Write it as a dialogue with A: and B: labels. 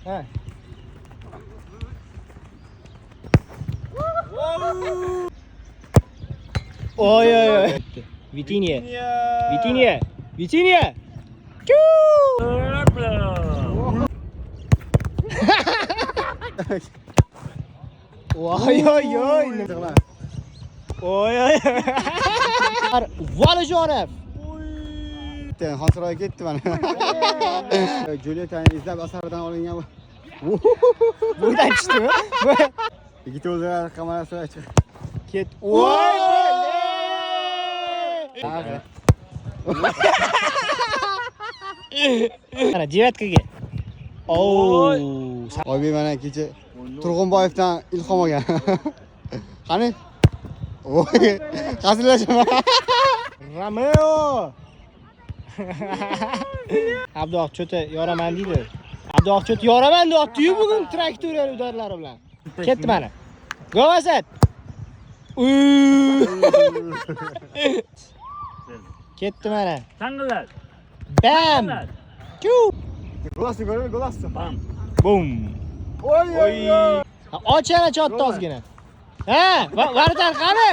A: Ha. Oy oy oy. Vitinha. Vitinha. Vitinha. Oy oy oy. Oy oy. Valijonov.
B: Xonsaroyga ketdi mana. Julietani izlab asaridan olingan bu.
A: Buradan chiqdimi?
B: Yigit o'zlari kamerasi chiq.
A: Ket. Voy! Mana devatkaga. Oo.
B: Oybek mana kecha Turg'unboyevdan ilhom olgan. Qani? Voy, hazillashaman.
A: Romeo. Abduaq cho'ta yoraman deydi. Abduaq cho'ta yoraman deyapti-yu bugun traktoriyal udarlari bilan. Ketdi mana. Govasat. Ketdi mana.
C: Tang'illar.
A: Bam.
B: Golasni ko'rib, golasni.
C: Bam.
A: Bum.
B: Oy oy.
A: Och yana chotdi ozgina. Ha, Vardan qani?